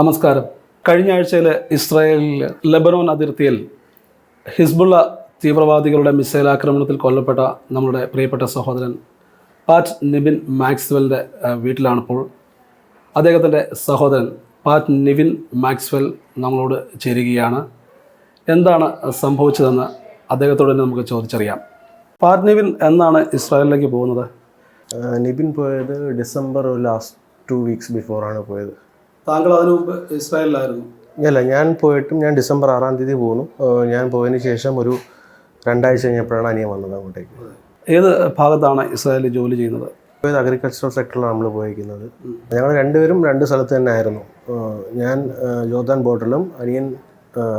നമസ്കാരം. കഴിഞ്ഞ ആഴ്ചയിൽ ഇസ്രായേലിൽ ലെബനോൻ അതിർത്തിയിൽ ഹിസ്ബുള്ള തീവ്രവാദികളുടെ മിസൈൽ ആക്രമണത്തിൽ കൊല്ലപ്പെട്ട നമ്മുടെ പ്രിയപ്പെട്ട സഹോദരൻ പാറ്റ് നിവിൻ മാക്സ്വെലിൻ്റെ വീട്ടിലാണിപ്പോൾ. അദ്ദേഹത്തിൻ്റെ സഹോദരൻ പാറ്റ് നിവിൻ മാക്സ്വെൽ നമ്മളോട് ചേരുകയാണ്. എന്താണ് സംഭവിച്ചതെന്ന് അദ്ദേഹത്തോട് തന്നെ നമുക്ക് ചോദിച്ചറിയാം. പാറ്റ് നിവിൻ എന്നാണ് ഇസ്രായേലിലേക്ക് പോകുന്നത്? നിവിൻ പോയത് ഡിസംബർ ലാസ്റ്റ് 2 weeks ബിഫോറാണ് പോയത്. താങ്കൾ അതിനു മുമ്പ് ഇസ്രായേലിലായിരുന്നു? അല്ല, ഞാൻ ഡിസംബർ 6-ാം തീയതി പോകുന്നു. ഞാൻ പോയതിന് ശേഷം ഒരു 2 ആഴ്ച കഴിഞ്ഞപ്പോഴാണ് അനിയൻ വന്നത് അങ്ങോട്ടേക്ക്. ഏത് ഭാഗത്താണ് ഇസ്രായേലിൽ ജോലി ചെയ്യുന്നത്? പോയത് അഗ്രികൾച്ചറൽ സെക്ടറിലാണ് നമ്മൾ പോയിരിക്കുന്നത്. ഞങ്ങൾ രണ്ടുപേരും 2 സ്ഥലത്ത് തന്നെ ആയിരുന്നു. ഞാൻ ജോർദാൻ ബോർഡറിലും അനിയൻ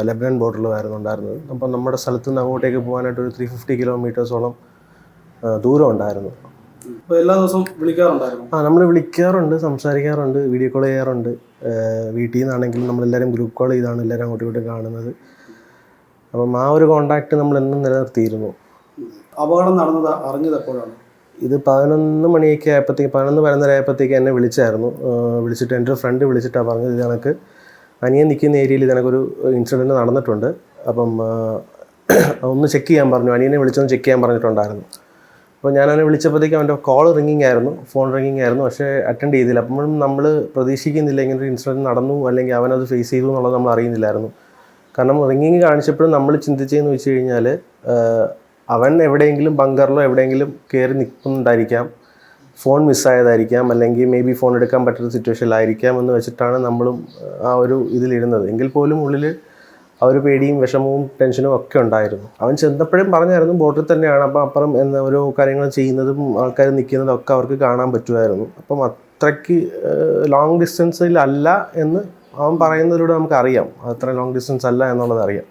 ലെബനൻ ബോർഡറിലും ആയിരുന്നു ഉണ്ടായിരുന്നത്. അപ്പം നമ്മുടെ സ്ഥലത്ത് നിന്ന് അങ്ങോട്ടേക്ക് പോകാനായിട്ട് ഒരു 350 കിലോമീറ്റേഴ്സോളം ദൂരം ഉണ്ടായിരുന്നു. എല്ലാ ദിവസവും വിളിക്കാറുണ്ടായിരുന്നു? നമ്മൾ വിളിക്കാറുണ്ട്, സംസാരിക്കാറുണ്ട്, വീഡിയോ കോൾ ചെയ്യാറുണ്ട്. വീട്ടിൽ നിന്നാണെങ്കിലും നമ്മളെല്ലാവരും ഗ്രൂപ്പ് കോൾ ചെയ്താണ് എല്ലാവരും അങ്ങോട്ടും ഇങ്ങോട്ടും കാണുന്നത്. അപ്പം ആ ഒരു കോണ്ടാക്റ്റ് നമ്മളെന്നും നിലനിർത്തിയിരുന്നു. അപകടം നടന്നത് അറിഞ്ഞത് എപ്പോഴാണ്? ഇത് 11 മണിയൊക്കെ ആയപ്പോഴത്തേക്ക് 11-11:30 ആയപ്പോഴത്തേക്ക് എന്നെ വിളിച്ചായിരുന്നു. വിളിച്ചിട്ട് എൻ്റെ ഒരു ഫ്രണ്ട് വിളിച്ചിട്ടാണ് പറഞ്ഞത്, ഇത് കണക്ക് അനിയൻ നിൽക്കുന്ന ഏരിയയിൽ ഇത് കണക്കൊരു ഇൻസിഡൻറ്റ് നടന്നിട്ടുണ്ട്. അപ്പം ഒന്ന് ചെക്ക് ചെയ്യാൻ പറഞ്ഞു. അനിയനെ വിളിച്ചൊന്ന് ചെക്ക് ചെയ്യാൻ പറഞ്ഞിട്ടുണ്ടായിരുന്നു. അപ്പോൾ ഞാൻ അവനെ വിളിച്ചപ്പോഴത്തേക്കും അവൻ്റെ കോൾ റിങ്ങിങ് ആയിരുന്നു, ഫോൺ റിങ്ങിങ് ആയിരുന്നു. പക്ഷേ അറ്റൻഡ് ചെയ്തില്ല. അപ്പോഴും നമ്മൾ പ്രതീക്ഷിക്കുന്നില്ല ഇങ്ങനൊരു ഇൻസിഡൻറ്റ് നടന്നു അല്ലെങ്കിൽ അവനത് ഫേസ് ചെയ്തു എന്നുള്ളത് നമ്മൾ അറിയുന്നില്ലായിരുന്നു. കാരണം റിങ്ങിങ് കാണിച്ചപ്പോഴും നമ്മൾ ചിന്തിച്ചതെന്ന് വെച്ച് കഴിഞ്ഞാൽ അവൻ എവിടെയെങ്കിലും ബങ്കറിലോ എവിടെയെങ്കിലും കയറി നിൽക്കുന്നുണ്ടായിരിക്കാം, ഫോൺ മിസ്സായതായിരിക്കാം, അല്ലെങ്കിൽ മേ ബി ഫോൺ എടുക്കാൻ പറ്റുന്ന സിറ്റുവേഷനിലായിരിക്കാം എന്ന് വെച്ചിട്ടാണ് നമ്മളും ആ ഒരു ഇതിലിരുന്നത്. എങ്കിൽ പോലും ഉള്ളിൽ ആ ഒരു പേടിയും വിഷമവും ടെൻഷനും ഒക്കെ ഉണ്ടായിരുന്നു. അവൻ ചെന്നപ്പോഴും പറഞ്ഞായിരുന്നു ബോട്ടിൽ തന്നെയാണ്. അപ്പം അപ്പുറം ഓരോ കാര്യങ്ങൾ ചെയ്യുന്നതും ആൾക്കാർ നിൽക്കുന്നതും ഒക്കെ അവർക്ക് കാണാൻ പറ്റുമായിരുന്നു. അപ്പം അത്രയ്ക്ക് ലോങ് ഡിസ്റ്റൻസിലല്ല എന്ന് അവൻ പറയുന്നതിലൂടെ നമുക്കറിയാം, അത്ര ലോങ് ഡിസ്റ്റൻസ് അല്ല എന്നുള്ളത് അറിയാം.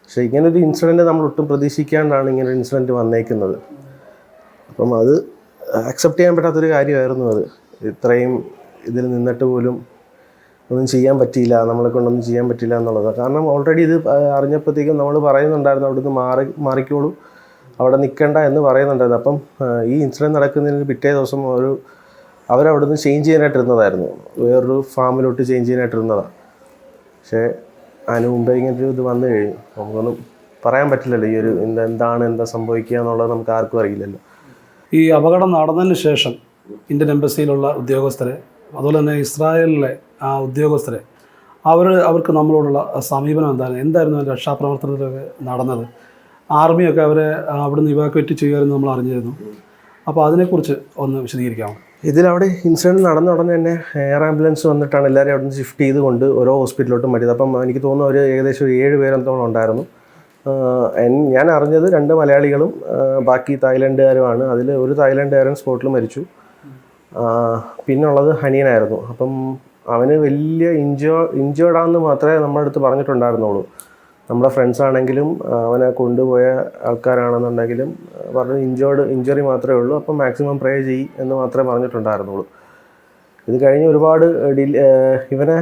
പക്ഷേ ഇങ്ങനൊരു ഇൻസിഡൻറ്റ് നമ്മൾ ഒട്ടും പ്രതീക്ഷിക്കാണ്ടാണ് ഇങ്ങനൊരു ഇൻസിഡൻറ്റ് വന്നേക്കുന്നത്. അപ്പം അത് അക്സെപ്റ്റ് ചെയ്യാൻ പറ്റാത്തൊരു കാര്യമായിരുന്നു അത്. ഇത്രയും ഇതിൽ നിന്നിട്ട് പോലും ഒന്നും ചെയ്യാൻ പറ്റിയില്ല, നമ്മളെ കൊണ്ടൊന്നും ചെയ്യാൻ പറ്റില്ല എന്നുള്ളത്. കാരണം ഓൾറെഡി ഇത് അറിഞ്ഞപ്പോഴത്തേക്കും നമ്മൾ പറയുന്നുണ്ടായിരുന്നു അവിടുന്ന് മാറിക്കോളൂ, അവിടെ നിൽക്കണ്ട എന്ന് പറയുന്നുണ്ടായിരുന്നു. അപ്പം ഈ ഇൻസിഡൻറ്റ് നടക്കുന്നതിന് പിറ്റേ ദിവസം അവരവിടുന്ന് ചേഞ്ച് ചെയ്യാനായിട്ടിരുന്നതായിരുന്നു, വേറൊരു ഫാമിലോട്ട് ചേഞ്ച് ചെയ്യാനായിട്ടിരുന്നതാണ്. പക്ഷേ അതിന് മുമ്പേ ഇങ്ങനൊരു ഇത് വന്നു കഴിഞ്ഞു. നമുക്കൊന്നും പറയാൻ പറ്റില്ലല്ലോ ഈ ഒരു എന്താ സംഭവിക്കുക എന്നുള്ളത് നമുക്ക് ആർക്കും അറിയില്ലല്ലോ. ഈ അപകടം നടന്നതിന് ശേഷം ഇന്ത്യൻ എംബസിയിലുള്ള ഉദ്യോഗസ്ഥരെ, അതുപോലെ തന്നെ ഇസ്രായേലിലെ ആ ഉദ്യോഗസ്ഥരെ, അവർക്ക് നമ്മളോടുള്ള സമീപനം എന്തായിരുന്നു രക്ഷാപ്രവർത്തനത്തിലൊക്കെ നടന്നത്? ആർമിയൊക്കെ അവരെ അവിടുന്ന് ഇവാക്വേറ്റ് ചെയ്യുമായിരുന്നു നമ്മൾ അറിഞ്ഞിരുന്നു. അപ്പോൾ അതിനെക്കുറിച്ച് ഒന്ന് വിശദീകരിക്കാമോ? ഇതിലവിടെ ഇൻസിഡൻറ്റ് നടന്ന ഉടനെ തന്നെ എയർ ആംബുലൻസ് വന്നിട്ടാണ് എല്ലാവരും അവിടെ നിന്ന് ഷിഫ്റ്റ് ചെയ്തുകൊണ്ട് ഓരോ ഹോസ്പിറ്റലിലോട്ട് മാറ്റിയത്. അപ്പം എനിക്ക് തോന്നുന്നു ഒരു ഏകദേശം 7 പേരെന്തോളം ഉണ്ടായിരുന്നു. ഞാൻ അറിഞ്ഞത് 2 മലയാളികളും ബാക്കി തായ്ലൻഡുകാരുമാണ്. അതിൽ ഒരു തായ്ലൻഡുകാരൻ സ്പോട്ടിൽ മരിച്ചു. പിന്നുള്ളത് ഹനിയനായിരുന്നു. അപ്പം അവന് വലിയ ഇഞ്ചേർഡാണെന്ന് മാത്രമേ നമ്മുടെ അടുത്ത് പറഞ്ഞിട്ടുണ്ടായിരുന്നുള്ളൂ. നമ്മുടെ ഫ്രണ്ട്സ് ആണെങ്കിലും അവനെ കൊണ്ടുപോയ ആൾക്കാരാണെന്നുണ്ടെങ്കിലും പറഞ്ഞ് ഇഞ്ചറി മാത്രമേ ഉള്ളൂ, അപ്പം മാക്സിമം പ്രേ ചെയ്യ് എന്ന് മാത്രമേ പറഞ്ഞിട്ടുണ്ടായിരുന്നുള്ളൂ. ഇത് കഴിഞ്ഞ് ഒരുപാട് ഇവനെ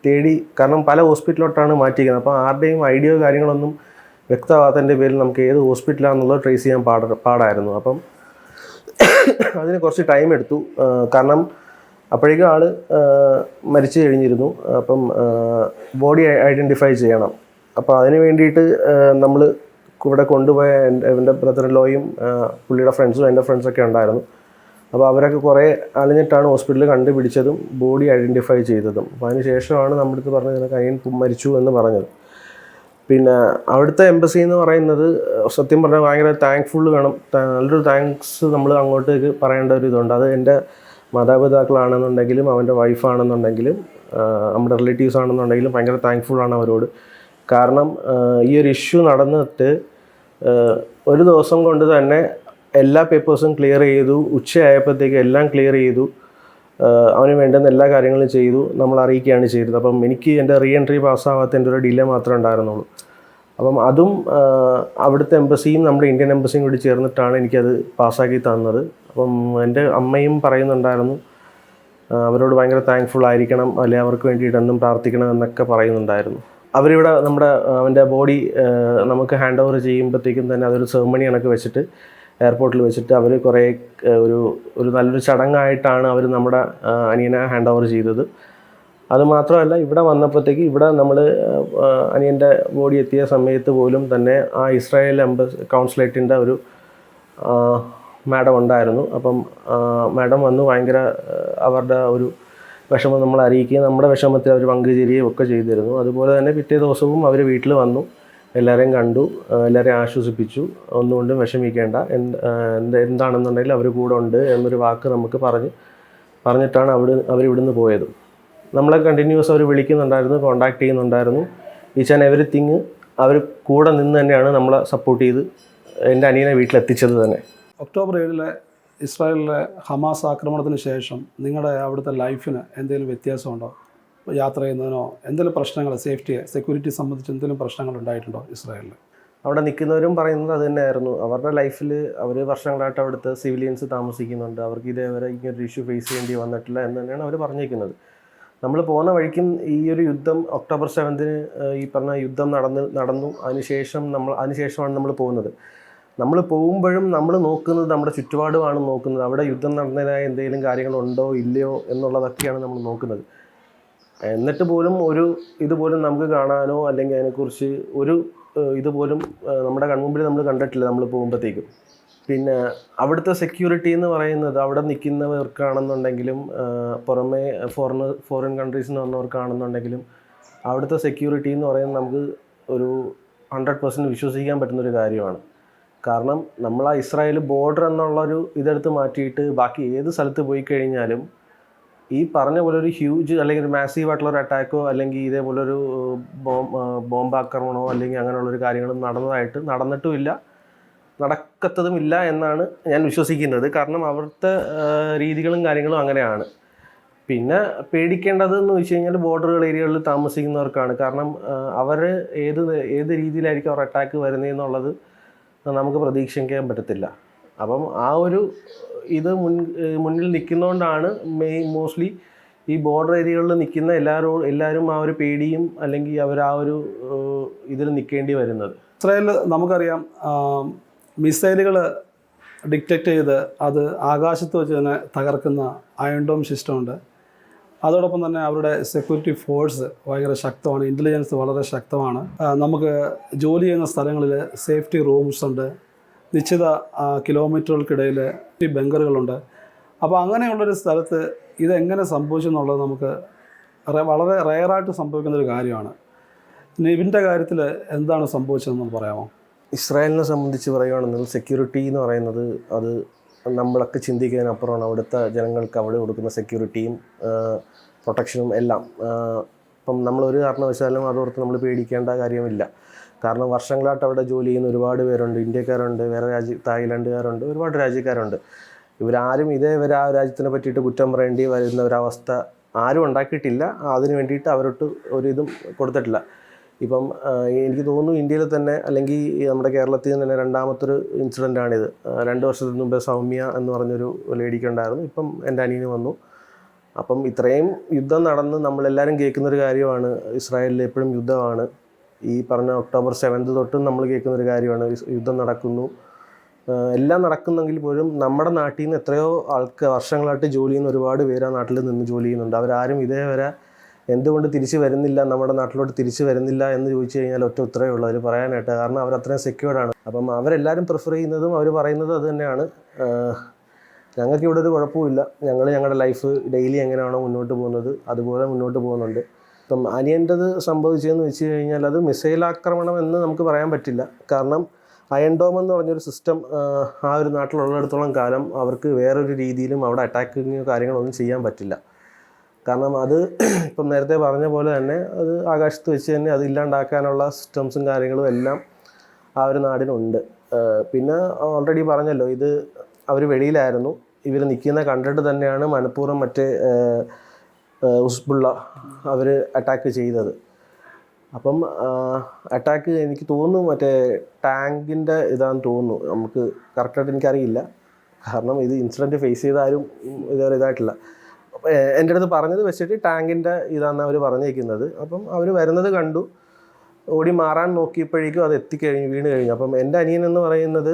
തേടി, കാരണം പല ഹോസ്പിറ്റലിലോട്ടാണ് മാറ്റിയിരിക്കുന്നത്. അപ്പോൾ ആരുടെയും ഐഡിയോ കാര്യങ്ങളൊന്നും വ്യക്തമാകാത്തതിൻ്റെ പേരിൽ നമുക്ക് ഏത് ഹോസ്പിറ്റലാണെന്നുള്ളത് ട്രേസ് ചെയ്യാൻ പാടായിരുന്നു. അപ്പം അതിന് കുറച്ച് ടൈം എടുത്തു. കാരണം അപ്പോഴേക്കും ആൾ മരിച്ചു കഴിഞ്ഞിരുന്നു. അപ്പം ബോഡി ഐഡൻറ്റിഫൈ ചെയ്യണം. അപ്പോൾ അതിന് വേണ്ടിയിട്ട് നമ്മൾ ഇവിടെ കൊണ്ടുപോയ എൻ്റെ ബ്രദർ ഇൻ ലോയും പുള്ളിയുടെ ഫ്രണ്ട്സും എൻ്റെ ഫ്രണ്ട്സൊക്കെ ഉണ്ടായിരുന്നു. അപ്പോൾ അവരൊക്കെ കുറേ അലഞ്ഞിട്ടാണ് ഹോസ്പിറ്റലിൽ കണ്ടുപിടിച്ചതും ബോഡി ഐഡൻറ്റിഫൈ ചെയ്തതും. അപ്പോൾ അതിന് ശേഷമാണ് നമ്മുടെ അടുത്ത് പറഞ്ഞത് കയ്യൻ മരിച്ചു എന്ന് പറഞ്ഞത്. പിന്നെ അവിടുത്തെ എംബസി എന്ന് പറയുന്നത് സത്യം പറഞ്ഞാൽ ഭയങ്കര താങ്ക്ഫുൾ വേണം, നല്ലൊരു താങ്ക്സ് നമ്മൾ അങ്ങോട്ടേക്ക് പറയേണ്ട ഒരു ഇതുണ്ട്. അത് എൻ്റെ മാതാപിതാക്കളാണെന്നുണ്ടെങ്കിലും അവൻ്റെ വൈഫാണെന്നുണ്ടെങ്കിലും നമ്മുടെ റിലേറ്റീവ്സ് ആണെന്നുണ്ടെങ്കിലും ഭയങ്കര താങ്ക്ഫുള്ളാണ് അവരോട്. കാരണം ഈ ഒരു ഇഷ്യൂ നടന്നിട്ട് ഒരു ദിവസം കൊണ്ട് തന്നെ എല്ലാ പേപ്പേഴ്സും ക്ലിയർ ചെയ്തു. ഉച്ചയായപ്പോഴത്തേക്ക് എല്ലാം ക്ലിയർ ചെയ്തു. അവന് വേണ്ടുന്ന എല്ലാ കാര്യങ്ങളും ചെയ്തു, നമ്മൾ അറിയിക്കുകയാണ് ചെയ്തത്. അപ്പം എനിക്ക് എൻ്റെ റീ എൻട്രി പാസ്സാവാത്തതിൻ്റെ ഒരു ഡിലേ മാത്രമേ ഉണ്ടായിരുന്നുള്ളൂ. അപ്പം അതും അവിടുത്തെ എംബസിയും നമ്മുടെ ഇന്ത്യൻ എംബസിയും കൂടി ചേർന്നിട്ടാണ് എനിക്കത് പാസ്സാക്കി തന്നത്. അപ്പം എൻ്റെ അമ്മയും പറയുന്നുണ്ടായിരുന്നു അവരോട് ഭയങ്കര താങ്ക്ഫുൾ ആയിരിക്കണം, അല്ലെങ്കിൽ അവർക്ക് വേണ്ടിയിട്ട് എന്നും പ്രാർത്ഥിക്കണം എന്നൊക്കെ പറയുന്നുണ്ടായിരുന്നു. അവരിവിടെ അവൻ്റെ ബോഡി നമുക്ക് ഹാൻഡ് ഓവർ ചെയ്യുമ്പോഴത്തേക്കും തന്നെ അതൊരു സെറിമണി കണക്ക് വെച്ചിട്ട് എയർപോർട്ടിൽ വെച്ചിട്ട് അവർ കുറേ ഒരു നല്ലൊരു ചടങ്ങായിട്ടാണ് അവർ നമ്മുടെ അനിയനെ ഹാൻഡ് ഓവർ ചെയ്തത്. അതുമാത്രമല്ല ഇവിടെ വന്നപ്പോഴത്തേക്ക് ഇവിടെ നമ്മൾ അനിയൻ്റെ ബോഡി എത്തിയ സമയത്ത് പോലും തന്നെ ആ ഇസ്രായേൽ കൗൺസിലേറ്റിൻ്റെ ഒരു മാഡം ഉണ്ടായിരുന്നു. അപ്പം മാഡം വന്ന് ഭയങ്കര അവരുടെ ഒരു വിഷമം നമ്മൾ അറിയിക്കുകയും നമ്മുടെ വിഷമത്തിൽ അവർ പങ്കുചേരുകയും ഒക്കെ ചെയ്തിരുന്നു. അതുപോലെ തന്നെ പിറ്റേ ദിവസവും അവർ വീട്ടിൽ വന്നു, എല്ലാവരെയും കണ്ടു, എല്ലാവരെയും ആശ്വസിപ്പിച്ചു. ഒന്നുകൊണ്ടും വിഷമിക്കേണ്ട, എന്താണെന്നുണ്ടെങ്കിൽ അവർ കൂടെ ഉണ്ട് എന്നൊരു വാക്ക് നമുക്ക് പറഞ്ഞിട്ടാണ് അവരിവിടുന്ന് പോയത്. നമ്മളെ കണ്ടിന്യൂസ് അവർ വിളിക്കുന്നുണ്ടായിരുന്നു, കോൺടാക്ട് ചെയ്യുന്നുണ്ടായിരുന്നു. ഈച്ച് ആൻഡ് എവറിത്തിങ് അവർ കൂടെ നിന്ന് തന്നെയാണ് നമ്മളെ സപ്പോർട്ട് ചെയ്ത് എൻ്റെ അനിയനെ വീട്ടിലെത്തിച്ചത് തന്നെ. ഒക്ടോബർ 7 ഇസ്രായേലിലെ ഹമാസ് ആക്രമണത്തിന് ശേഷം നിങ്ങളുടെ അവിടുത്തെ ലൈഫിന് എന്തെങ്കിലും വ്യത്യാസമുണ്ടോ? യാത്ര ചെയ്യുന്നതിനോ എന്തെങ്കിലും പ്രശ്നങ്ങൾ, സെക്യൂരിറ്റി സംബന്ധിച്ച് എന്തെങ്കിലും പ്രശ്നങ്ങൾ ഉണ്ടായിട്ടുണ്ടോ ഇസ്രായേലിൽ? അവിടെ നിൽക്കുന്നവരും പറയുന്നത് അത് തന്നെയായിരുന്നു. അവരുടെ ലൈഫിൽ അവർ വർഷങ്ങളായിട്ട് അവിടുത്തെ സിവിലിയൻസ് താമസിക്കുന്നുണ്ട്, അവർക്ക് ഇതേവരെ ഇങ്ങനൊരു ഇഷ്യൂ ഫേസ് ചെയ്യേണ്ടി വന്നിട്ടില്ല എന്ന് തന്നെയാണ് അവർ പറഞ്ഞിരിക്കുന്നത്. നമ്മൾ പോകുന്ന വഴിക്കും ഈ ഒരു യുദ്ധം ഒക്ടോബർ 7 ഈ പറഞ്ഞ യുദ്ധം നടന്നു. അതിനുശേഷമാണ് നമ്മൾ പോകുന്നത്. നമ്മൾ പോകുമ്പോഴും നമ്മൾ നോക്കുന്നത് നമ്മുടെ ചുറ്റുപാടുമാണ് നോക്കുന്നത്. അവിടെ യുദ്ധം നടന്നതിനായ എന്തെങ്കിലും കാര്യങ്ങളുണ്ടോ ഇല്ലയോ എന്നുള്ളതൊക്കെയാണ് നമ്മൾ നോക്കുന്നത്. എന്നിട്ട് പോലും ഒരു ഇതുപോലും നമുക്ക് കാണാനോ അല്ലെങ്കിൽ അതിനെക്കുറിച്ച് ഒരു ഇതുപോലും നമ്മുടെ കൺമുമ്പിൽ നമ്മൾ കണ്ടിട്ടില്ല നമ്മൾ പോകുമ്പോഴത്തേക്കും. പിന്നെ അവിടുത്തെ സെക്യൂരിറ്റി എന്ന് പറയുന്നത് അവിടെ നിൽക്കുന്നവർക്കാണെന്നുണ്ടെങ്കിലും പുറമേ ഫോറിൻ കൺട്രീസിൽ നിന്ന് വന്നവർക്കാണെന്നുണ്ടെങ്കിലും അവിടുത്തെ സെക്യൂരിറ്റി എന്ന് പറയുന്നത് നമുക്ക് ഒരു 100% വിശ്വസിക്കാൻ പറ്റുന്നൊരു കാര്യമാണ്. കാരണം നമ്മൾ ആ ഇസ്രായേൽ ബോർഡർ എന്നുള്ളൊരു ഇതെടുത്ത് മാറ്റിയിട്ട് ബാക്കി ഏത് സ്ഥലത്ത് പോയി കഴിഞ്ഞാലും ഈ പറഞ്ഞ പോലെ ഒരു ഹ്യൂജ് അല്ലെങ്കിൽ ഒരു മാസീവായിട്ടുള്ളൊരു അറ്റാക്കോ അല്ലെങ്കിൽ ഇതേപോലൊരു ബോംബാക്രമണമോ അല്ലെങ്കിൽ അങ്ങനെയുള്ളൊരു കാര്യങ്ങളും നടന്നിട്ടുമില്ല, നടക്കത്തതുമില്ല എന്നാണ് ഞാൻ വിശ്വസിക്കുന്നത്. കാരണം അവിടുത്തെ രീതികളും കാര്യങ്ങളും അങ്ങനെയാണ്. പിന്നെ പേടിക്കേണ്ടതെന്ന് വെച്ച് കഴിഞ്ഞാൽ ബോർഡറുകൾ ഏരിയകളിൽ താമസിക്കുന്നവർക്കാണ്. കാരണം അവർ ഏത് രീതിയിലായിരിക്കും അവർ അറ്റാക്ക് വരുന്നതെന്നുള്ളത് നമുക്ക് പ്രതീക്ഷിക്കാൻ പറ്റത്തില്ല. അപ്പം ആ ഒരു ഇത് മുന്നിൽ നിൽക്കുന്നതുകൊണ്ടാണ് മോസ്റ്റ്ലി ഈ ബോർഡർ ഏരിയകളിൽ നിൽക്കുന്ന എല്ലാവരും ആ ഒരു പേടിയും അല്ലെങ്കിൽ അവർ ആ ഒരു ഇതിൽ നിൽക്കേണ്ടി വരുന്നത്. ഇസ്രായേലിൽ നമുക്കറിയാം മിസൈലുകൾ ഡിറ്റക്റ്റ് ചെയ്ത് അത് ആകാശത്ത് വെച്ച് തന്നെ തകർക്കുന്ന അയൺ ഡോം സിസ്റ്റമുണ്ട്. അതോടൊപ്പം തന്നെ അവരുടെ സെക്യൂരിറ്റി ഫോഴ്സ് ഭയങ്കര ശക്തമാണ്, ഇൻ്റലിജൻസ് വളരെ ശക്തമാണ്. നമുക്ക് ജോലി ചെയ്യുന്ന സ്ഥലങ്ങളിൽ സേഫ്റ്റി റൂംസ് ഉണ്ട്, നിശ്ചിത കിലോമീറ്ററുകൾക്കിടയിൽ ബങ്കറുകളുണ്ട്. അപ്പോൾ അങ്ങനെയുള്ളൊരു സ്ഥലത്ത് ഇതെങ്ങനെ സംഭവിച്ചു എന്നുള്ളത് നമുക്ക് വളരെ റെയറായിട്ട് സംഭവിക്കുന്നൊരു കാര്യമാണ്. നിവിൻ്റെ കാര്യത്തിൽ എന്താണ് സംഭവിച്ചതെന്ന് പറയാമോ? ഇസ്രായേലിനെ സംബന്ധിച്ച് പറയുകയാണെന്നുണ്ടെങ്കിൽ സെക്യൂരിറ്റി എന്ന് പറയുന്നത് അത് നമ്മളൊക്കെ ചിന്തിക്കുന്നതിനപ്പുറമാണ്. അവിടുത്തെ ജനങ്ങൾക്ക് അവിടെ കൊടുക്കുന്ന സെക്യൂരിറ്റിയും പ്രൊട്ടക്ഷനും എല്ലാം. ഇപ്പം നമ്മളൊരു കാരണവശാലും അതോർത്ത് നമ്മൾ പേടിക്കേണ്ട കാര്യമില്ല. കാരണം വർഷങ്ങളായിട്ട് അവിടെ ജോലി ചെയ്യുന്ന ഒരുപാട് പേരുണ്ട്, ഇന്ത്യക്കാരുണ്ട്, വേറെ തായ്ലൻഡുകാരുണ്ട്, ഒരുപാട് രാജ്യക്കാരുണ്ട്. ഇവരാരും ഇതേവരെ ആ രാജ്യത്തിനെ പറ്റിയിട്ട് കുറ്റം പറയേണ്ടി വരുന്ന ഒരവസ്ഥ ആരും ഉണ്ടാക്കിയിട്ടില്ല. അതിന് വേണ്ടിയിട്ട് അവരോട്ട് ഒരിതും കൊടുത്തിട്ടില്ല. ഇപ്പം എനിക്ക് തോന്നുന്നു ഇന്ത്യയിൽ തന്നെ അല്ലെങ്കിൽ നമ്മുടെ കേരളത്തിൽ നിന്ന് തന്നെ രണ്ടാമത്തൊരു ഇൻസിഡൻ്റാണിത്. 2 വർഷത്തിന് മുമ്പേ സൗമ്യ എന്ന് പറഞ്ഞൊരു ലേഡിക്കുണ്ടായിരുന്നു. ഇപ്പം എൻ്റെ അനിയന് വന്നു. അപ്പം ഇത്രയും യുദ്ധം നടന്ന് നമ്മളെല്ലാവരും കേൾക്കുന്നൊരു കാര്യമാണ് ഇസ്രായേലിൽ എപ്പോഴും യുദ്ധമാണ്. ഈ പറഞ്ഞ ഒക്ടോബർ 7 തൊട്ടും നമ്മൾ കേൾക്കുന്നൊരു കാര്യമാണ് യുദ്ധം നടക്കുന്നു. എല്ലാം നടക്കുന്നെങ്കിൽ പോലും നമ്മുടെ നാട്ടിൽ നിന്ന് എത്രയോ വർഷങ്ങളായിട്ട് ജോലി ചെയ്യുന്ന ഒരുപാട് പേര് ആ നാട്ടിൽ നിന്ന് ജോലി ചെയ്യുന്നുണ്ട്. അവരാരും ഇതേവരെ എന്തുകൊണ്ട് തിരിച്ചു വരുന്നില്ല, നമ്മുടെ നാട്ടിലോട്ട് തിരിച്ചു വരുന്നില്ല എന്ന് ചോദിച്ചു കഴിഞ്ഞാൽ ഒറ്റ ഉത്തരവേ ഉള്ളൂ അവർ പറയാനായിട്ട്. കാരണം അവരത്രയും സെക്യൂർഡാണ്. അപ്പം അവരെല്ലാവരും പ്രിഫർ ചെയ്യുന്നതും അവർ പറയുന്നതും അത് തന്നെയാണ്. ഞങ്ങൾക്കിവിടെ ഒരു കുഴപ്പമില്ല, ഞങ്ങളുടെ ലൈഫ് ഡെയിലി എങ്ങനെയാണോ മുന്നോട്ട് പോകുന്നത് അതുപോലെ മുന്നോട്ട് പോകുന്നുണ്ട്. ഇപ്പം അനിയൻ്റെത് സംഭവിച്ചതെന്ന് വെച്ച് കഴിഞ്ഞാൽ അത് മിസൈൽ ആക്രമണം എന്ന് നമുക്ക് പറയാൻ പറ്റില്ല. കാരണം അയൺ ഡോം എന്ന് പറഞ്ഞൊരു സിസ്റ്റം ആ ഒരു നാട്ടിലുള്ളിടത്തോളം കാലം അവർക്ക് വേറൊരു രീതിയിലും അവിടെ അറ്റാക്കിങ്ങോ കാര്യങ്ങളൊന്നും ചെയ്യാൻ പറ്റില്ല. കാരണം അത് ഇപ്പം നേരത്തെ പറഞ്ഞ പോലെ തന്നെ അത് ആകാശത്ത് വെച്ച് തന്നെ അത് ഇല്ലാണ്ടാക്കാനുള്ള സിസ്റ്റംസും കാര്യങ്ങളും എല്ലാം ആ ഒരു നാടിനുണ്ട്. പിന്നെ ഓൾറെഡി പറഞ്ഞല്ലോ, ഇത് അവർ വെളിയിലായിരുന്നു, ഇവർ നിൽക്കുന്ന കണ്ടിട്ട് തന്നെയാണ് മനഃപൂർവ്വം മറ്റേ ഉസ്ബുള്ള അവർ അറ്റാക്ക് ചെയ്തത്. അപ്പം അറ്റാക്ക് എനിക്ക് തോന്നുന്നു മറ്റേ ടാങ്കിൻ്റെ ഇതാണെന്ന് തോന്നുന്നു. നമുക്ക് കറക്റ്റായിട്ട് എനിക്കറിയില്ല, കാരണം ഇത് ഇൻസിഡൻറ്റ് ഫേസ് ചെയ്ത ആരും ഇതുവരെ ഇതായിട്ടില്ല. എൻ്റെ അടുത്ത് പറഞ്ഞത് വെച്ചിട്ട് ടാങ്കിൻ്റെ ഇതാണെന്ന് അവർ പറഞ്ഞേക്കുന്നത്. അപ്പം അവർ വരുന്നത് കണ്ടു, ഓടി മാറാൻ നോക്കിയപ്പോഴേക്കും അത് വീണ് കഴിഞ്ഞു. അപ്പം എൻ്റെ അനിയൻ എന്ന് പറയുന്നത്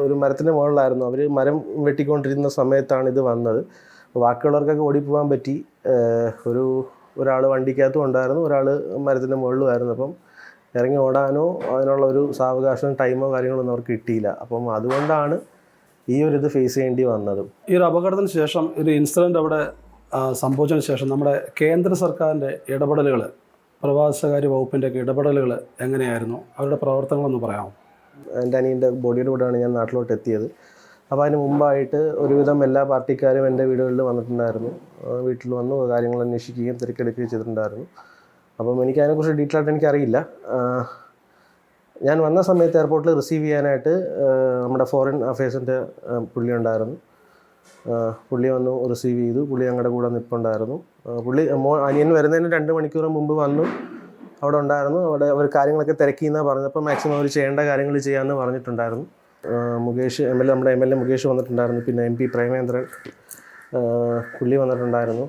ഒരു മരത്തിൻ്റെ മുകളിലായിരുന്നു. അവർ മരം വെട്ടിക്കൊണ്ടിരുന്ന സമയത്താണ് ഇത് വന്നത്. ബാക്കിയുള്ളവർക്കൊക്കെ ഓടിപ്പോകാൻ പറ്റി. ഒരു ഒരാൾ വണ്ടിക്കകത്തും ഉണ്ടായിരുന്നു, ഒരാൾ മരത്തിൻ്റെ മുകളിലുമായിരുന്നു. അപ്പം ഇറങ്ങി ഓടാനോ അതിനുള്ള ഒരു സാവകാശം ടൈമോ കാര്യങ്ങളൊന്നും അവർക്ക് കിട്ടിയില്ല. അപ്പം അതുകൊണ്ടാണ് ഈ ഒരു ഇത് ഫേസ് ചെയ്യേണ്ടി വന്നതും. ഈ ഒരു അപകടത്തിന് ശേഷം ഒരു ഇൻസിഡൻറ്റ് അവിടെ സംഭവിച്ചതിന് ശേഷം നമ്മുടെ കേന്ദ്ര സർക്കാരിൻ്റെ ഇടപെടലുകൾ, പ്രവാസകാര്യ വകുപ്പിൻ്റെയൊക്കെ ഇടപെടലുകൾ എങ്ങനെയായിരുന്നു? അവരുടെ പ്രവർത്തനങ്ങളൊന്ന് പറയാമോ? എൻ്റെ അനിയൻ്റെ ബോഡിയുടെ കൂടെയാണ് ഞാൻ നാട്ടിലോട്ട് എത്തിയത്. അപ്പോൾ അതിന് മുമ്പായിട്ട് ഒരുവിധം എല്ലാ പാർട്ടിക്കാരും എൻ്റെ വീടുകളിൽ വന്നിട്ടുണ്ടായിരുന്നു. വീട്ടിൽ വന്നു കാര്യങ്ങൾ അന്വേഷിക്കുകയും തിരക്കെടുക്കുകയും ചെയ്തിട്ടുണ്ടായിരുന്നു. അപ്പം എനിക്ക് അതിനെക്കുറിച്ച് ഡീറ്റെയിൽ ആയിട്ട് എനിക്കറിയില്ല. ഞാൻ വന്ന സമയത്ത് എയർപോർട്ടിൽ റിസീവ് ചെയ്യാനായിട്ട് നമ്മുടെ ഫോറിൻ അഫയേഴ്സിൻ്റെ പുള്ളി ഉണ്ടായിരുന്നു. പുള്ളി വന്നു റിസീവ് ചെയ്തു. പുള്ളി ഞങ്ങളുടെ കൂടെ നിൽപ്പുണ്ടായിരുന്നു. പുള്ളി അനിയൻ വരുന്നതിന് 2 മണിക്കൂർ മുമ്പ് വന്നു, അവിടെ ഉണ്ടായിരുന്നു. അവിടെ അവർ കാര്യങ്ങളൊക്കെ തിരക്കിയെന്നാണ് പറഞ്ഞപ്പോൾ മാക്സിമം അവർ ചെയ്യേണ്ട കാര്യങ്ങൾ ചെയ്യാമെന്ന് പറഞ്ഞിട്ടുണ്ടായിരുന്നു. മുകേഷ് നമ്മുടെ എം എൽ എ മുകേഷ് വന്നിട്ടുണ്ടായിരുന്നു. പിന്നെ MP പ്രേമേന്ദ്രൻ പുള്ളി വന്നിട്ടുണ്ടായിരുന്നു.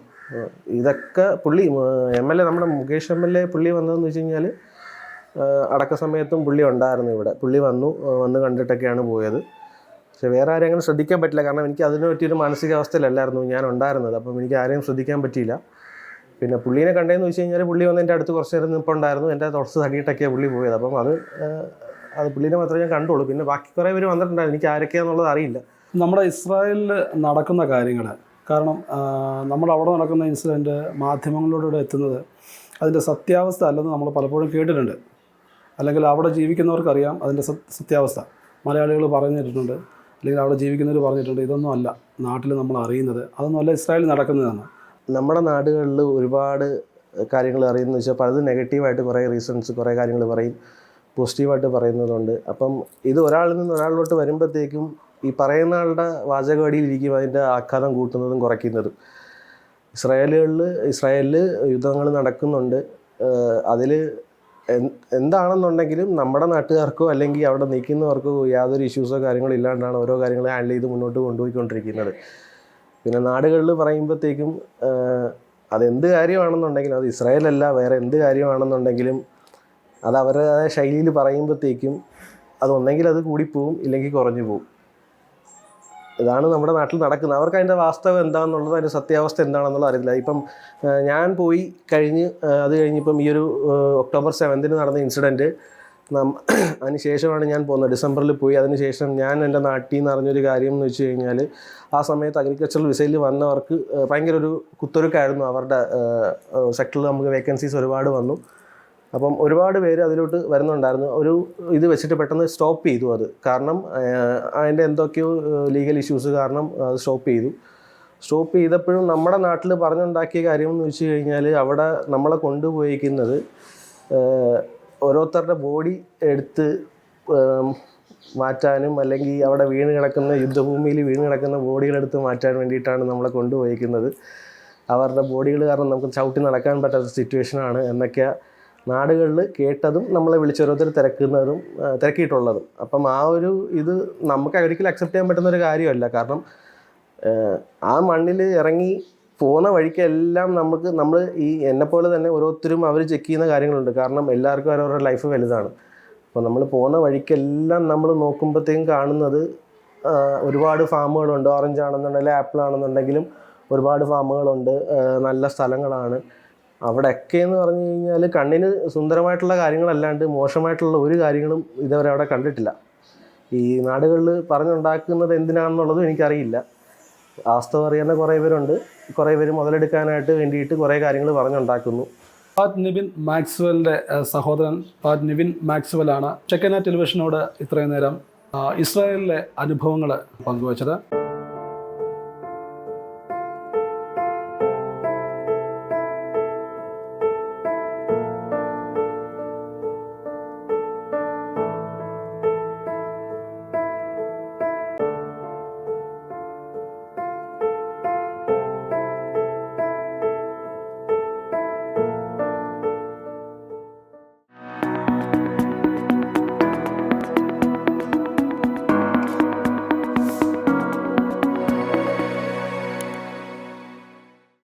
ഇതൊക്കെ പുള്ളി MLA നമ്മുടെ മുകേഷ് MLA പുള്ളി വന്നതെന്ന് വെച്ച് കഴിഞ്ഞാൽ അടക്ക സമയത്തും പുള്ളി ഉണ്ടായിരുന്നു ഇവിടെ. പുള്ളി വന്ന് കണ്ടിട്ടൊക്കെയാണ് പോയത്. പക്ഷെ വേറെ ആരെയും അങ്ങനെ ശ്രദ്ധിക്കാൻ പറ്റില്ല, കാരണം എനിക്ക് അതിന് പറ്റിയൊരു മാനസികാവസ്ഥയിലല്ലായിരുന്നു ഞാൻ ഉണ്ടായിരുന്നത്. അപ്പം എനിക്ക് ആരെയും ശ്രദ്ധിക്കാൻ പറ്റിയില്ല. പിന്നെ പുള്ളീനെ കണ്ടതെന്ന് വെച്ച് കഴിഞ്ഞാൽ പുള്ളി വന്ന് എൻ്റെ അടുത്ത് കുറച്ച് നേരം നിൽപ്പുണ്ടായിരുന്നു. എൻ്റെ തുടച്ച് തടിയിട്ടൊക്കെയാണ് പുള്ളി പോയത്. അപ്പം അത് പുള്ളീനെ മാത്രമേ ഞാൻ കണ്ടുള്ളൂ. പിന്നെ ബാക്കി കുറേ പേര് വന്നിട്ടുണ്ടായിരുന്നു. എനിക്ക് ആരൊക്കെയാണെന്നുള്ളത് അറിയില്ല. നമ്മുടെ ഇസ്രായേലിൽ നടക്കുന്ന കാര്യങ്ങൾ, കാരണം നമ്മൾ അവിടെ നടക്കുന്ന ഇൻസിഡൻറ്റ് മാധ്യമങ്ങളിലൂടെ എത്തുന്നത് അതിൻ്റെ സത്യാവസ്ഥ അല്ലെന്ന് നമ്മൾ പലപ്പോഴും കേട്ടിട്ടുണ്ട്. അല്ലെങ്കിൽ അവിടെ ജീവിക്കുന്നവർക്കറിയാം അതിൻ്റെ സത്യാവസ്ഥ. മലയാളികൾ പറഞ്ഞിട്ടുണ്ട്, അല്ലെങ്കിൽ അവിടെ ജീവിക്കുന്നവർ പറഞ്ഞിട്ടുണ്ട്. ഇതൊന്നും അല്ല നാട്ടിൽ നമ്മൾ അറിയുന്നത്, അതൊന്നും അല്ല ഇസ്രായേലിൽ നടക്കുന്നതാണ്. നമ്മുടെ നാടുകളിൽ ഒരുപാട് കാര്യങ്ങൾ അറിയുന്നത് വെച്ചാൽ പലതും നെഗറ്റീവായിട്ട് കുറേ റീസൺസ്, കുറേ കാര്യങ്ങൾ പറയും, പോസിറ്റീവായിട്ട് പറയുന്നതുണ്ട്. അപ്പം ഇത് ഒരാളിൽ നിന്ന് ഒരാളിലോട്ട് വരുമ്പോഴത്തേക്കും ഈ പറയുന്ന ആളുടെ വാചകവടിയിലിരിക്കും അതിൻ്റെ ആഘാതം കൂട്ടുന്നതും കുറയ്ക്കുന്നതും. ഇസ്രായേലിൽ യുദ്ധങ്ങൾ നടക്കുന്നുണ്ട്. അതിൽ എന്താണെന്നുണ്ടെങ്കിലും നമ്മുടെ നാട്ടുകാർക്കോ അല്ലെങ്കിൽ അവിടെ നിൽക്കുന്നവർക്കോ യാതൊരു ഇഷ്യൂസോ കാര്യങ്ങളോ ഇല്ലാണ്ടാണ് ഓരോ കാര്യങ്ങൾ ഹാൻഡിൽ ചെയ്ത് മുന്നോട്ട് കൊണ്ടുപോയിക്കൊണ്ടിരിക്കുന്നത്. പിന്നെ നാടുകളിൽ പറയുമ്പോഴത്തേക്കും അതെന്ത് കാര്യമാണെന്നുണ്ടെങ്കിലും, അത് ഇസ്രായേലല്ല വേറെ എന്ത് കാര്യമാണെന്നുണ്ടെങ്കിലും അത് അവരുടെ ശൈലിയിൽ പറയുമ്പോഴത്തേക്കും അതൊന്നെങ്കിൽ അത് കൂടിപ്പോവും, ഇല്ലെങ്കിൽ കുറഞ്ഞു പോവും. ഇതാണ് നമ്മുടെ നാട്ടിൽ നടക്കുന്നത്. അവർക്ക് അതിൻ്റെ വാസ്തവം എന്താണെന്നുള്ളത്, അതിൻ്റെ സത്യാവസ്ഥ എന്താണെന്നുള്ളത് അറിയില്ല. ഇപ്പം ഞാൻ പോയി അത് കഴിഞ്ഞിപ്പം ഈ ഒരു October 7 നടന്ന ഇൻസിഡൻറ്റ് അതിന് ശേഷമാണ് ഞാൻ പോകുന്നത്. ഡിസംബറിൽ പോയി. അതിനുശേഷം ഞാൻ എൻ്റെ നാട്ടിൽ നിന്ന് അറിഞ്ഞൊരു കാര്യം എന്ന് വെച്ച് കഴിഞ്ഞാൽ ആ സമയത്ത് അഗ്രികൾച്ചറൽ വിസയിൽ വന്നവർക്ക് ഭയങ്കര ഒരു കുത്തൊരുക്കായിരുന്നു. അവരുടെ സെക്ടറിൽ നമുക്ക് വേക്കൻസീസ് ഒരുപാട് വന്നു. അപ്പം ഒരുപാട് പേര് അതിലോട്ട് വരുന്നുണ്ടായിരുന്നു. ഒരു ഇത് വെച്ചിട്ട് പെട്ടെന്ന് സ്റ്റോപ്പ് ചെയ്തു അത്. കാരണം അതിൻ്റെ എന്തൊക്കെയോ ലീഗൽ ഇഷ്യൂസ് കാരണം അത് സ്റ്റോപ്പ് ചെയ്തപ്പോഴും നമ്മുടെ നാട്ടിൽ പറഞ്ഞുണ്ടാക്കിയ കാര്യം എന്ന് വെച്ച് കഴിഞ്ഞാൽ അവിടെ നമ്മളെ കൊണ്ടുപോയിരിക്കുന്നത് ഓരോരുത്തരുടെ ബോഡി എടുത്ത് മാറ്റാനും അല്ലെങ്കിൽ അവിടെ യുദ്ധഭൂമിയിൽ വീണ് കിടക്കുന്ന ബോഡികളെടുത്ത് മാറ്റാൻ വേണ്ടിയിട്ടാണ് നമ്മളെ കൊണ്ടുപോയിരിക്കുന്നത്. അവരുടെ ബോഡികൾ കാരണം നമുക്ക് ചവിട്ടി നടക്കാൻ പറ്റാത്ത സിറ്റുവേഷനാണ് എന്നൊക്കെ നാടുകളിൽ കേട്ടതും നമ്മളെ വിളിച്ചോരോരുത്തർ തിരക്കിയിട്ടുള്ളതും. അപ്പം ആ ഒരു ഇത് നമുക്ക് ഒരിക്കലും അക്സെപ്റ്റ് ചെയ്യാൻ പറ്റുന്നൊരു കാര്യമല്ല. കാരണം ആ മണ്ണിൽ ഇറങ്ങി പോകുന്ന വഴിക്കെല്ലാം നമ്മൾ ഈ എന്നെപ്പോലെ തന്നെ ഓരോരുത്തരും അവർ ചെക്ക് ചെയ്യുന്ന കാര്യങ്ങളുണ്ട്. കാരണം എല്ലാവർക്കും അവരവരുടെ ലൈഫ് വലുതാണ്. അപ്പോൾ നമ്മൾ പോകുന്ന വഴിക്കെല്ലാം നമ്മൾ നോക്കുമ്പോഴത്തേക്കും കാണുന്നത് ഒരുപാട് ഫാമുകളുണ്ട്. ഓറഞ്ച് ആണെന്നുണ്ടെങ്കിലും ആപ്പിൾ ആണെന്നുണ്ടെങ്കിലും ഒരുപാട് ഫാമുകളുണ്ട്. നല്ല സ്ഥലങ്ങളാണ് അവിടെയൊക്കെ എന്ന് പറഞ്ഞു കഴിഞ്ഞാൽ. കണ്ണിന് സുന്ദരമായിട്ടുള്ള കാര്യങ്ങളല്ലാണ്ട് മോശമായിട്ടുള്ള ഒരു കാര്യങ്ങളും ഇതുവരെ അവിടെ കണ്ടിട്ടില്ല. ഈ നാടുകളിൽ പറഞ്ഞുണ്ടാക്കുന്നത് എന്തിനാണെന്നുള്ളതും എനിക്കറിയില്ല. വാസ്തവം അറിയാവുന്ന കുറേ പേരുണ്ട്. കുറേ പേര് മുതലെടുക്കാനായിട്ട് വേണ്ടിയിട്ട് കുറേ കാര്യങ്ങൾ പറഞ്ഞുണ്ടാക്കുന്നു. പാറ്റ് നിവിൻ മാക്സ്വെലിൻ്റെ സഹോദരൻ പാറ്റ് നിവിൻ മാക്സ്വെലാണ് ഷെക്കന ടെലിവിഷനോട് ഇത്രയും നേരം ഇസ്രായേലിലെ അനുഭവങ്ങൾ പങ്കുവച്ചത്.